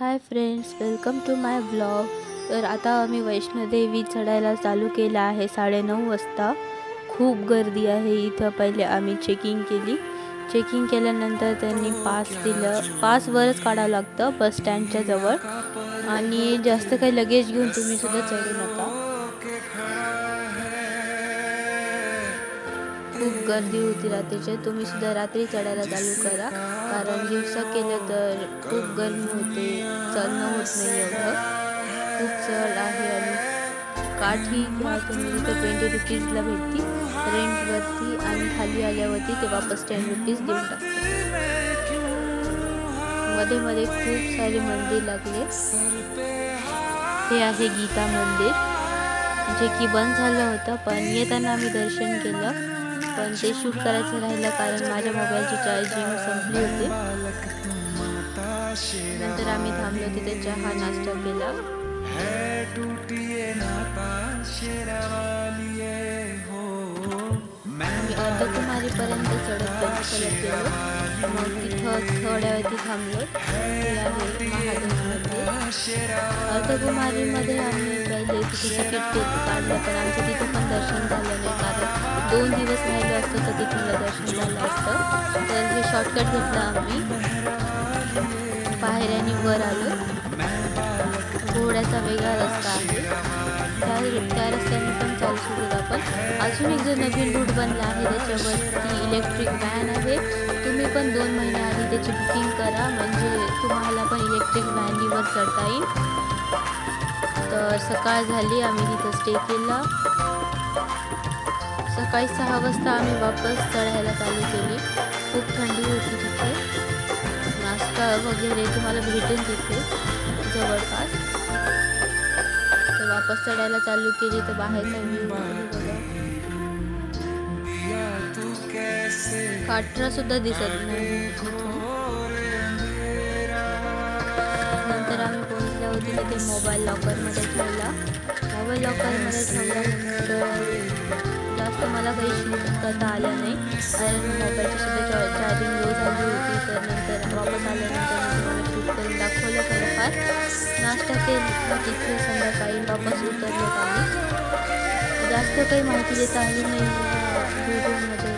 High friends, welcome to my blog. तर आता आम्ही वैष्णोदेवी चढायला चालू केलं आहे 9:30 वाजता। खूप गर्दी आहे इथं। पहिले आम्ही चेकिंग केली। चेकिंग केल्यानंतर त्यांनी पास दिलं। पासवरच काढावं लागतं बस स्टँडच्या जवळ। आणि जास्त काही लगेज घेऊन तुम्ही सुद्धा चढू नका। खूप गर्दी होती रात्रीचे। तुम्ही सुद्धा रात्री चढायला चालू करा, कारण दिवसा केलं तर खूप गरमी होते, चढणं होत नाही एवढं। खूप चढ आहे आणि काठी घ्या तुम्ही, तिथं 20 रुपीजला भेटती रेंटवरती, आणि खाली आल्यावरती ते वापस 10 रुपीज देऊन टाकतात। मध्ये मध्ये खूप सारे मंदिर लागले। हे आहे गीता मंदिर, जे की बंद झालं होतं, पण येताना आम्ही दर्शन केलं। पण ते शूट करायचं राहिलं कारण माझ्या मोबाईलची चार्जिंग संपली होती। नंतर आम्ही थांबलो, तिथे चहा नाश्ता केला। आम्ही अर्धकुमारीपर्यंत चढत गेलो। मग तिथं थोड्यावरती थांबलो। ते आहे महादेव मंदिर। अर्धकुमारीमध्ये आम्ही पहिले तिथे तिकीट काढलं, पण आमचं तिथे पण दर्शन झालं नाही, कारण 2 दिवस राहिलं असतं तर तिथलं दर्शन झालं असतं। तर हे शॉर्टकट घेतलं आम्ही, पायऱ्यांनी वर आलो। घोड्याचा वेगळा रस्ता आहे, त्या रस्त्याने पण चालू शकतो आपण। अजून एक जो नवीन रूट बनला आहे, त्याच्यावरती इलेक्ट्रिक व्हॅन आहे। तुम्ही पण 2 महिन्याआधी त्याची बुकिंग करा, म्हणजे तुम्हाला पण इलेक्ट्रिक व्हॅनवर चढता येईल। तर सकाळ झाली, आम्ही तिथं स्टे केला। सकाळी 6 वाजता आम्ही वापस चढायला चालू केली। खूप थंडी होती तिथे। नाश्ता वगैरे तुम्हाला भेटेल तिथे जवळपास। तर वापस चढायला चालू केली, तर बाहेरचा व्ह्यू बघा, काठरा सुद्धा दिसत नाही इथून। नंतर आम्ही पोहोचल्यावरती तिथे मोबाईल लॉकरमध्ये ठेवला। मोबाईल लॉकरमध्ये ठेवल्यानंतर जास्त मला काही शूट करता आलं नाही, कारण मोबाईलची सुद्धा चार्जिंग लो झाली होती। तर नंतर वापस आल्यानंतर मी तुम्हाला शूट करून दाखवलं थोडंफार। नाश्ता केला तिथे, संध्याकाळी वापस उतरलो आम्ही। जास्त काही माहिती देता आली नाही व्हिडिओमध्ये,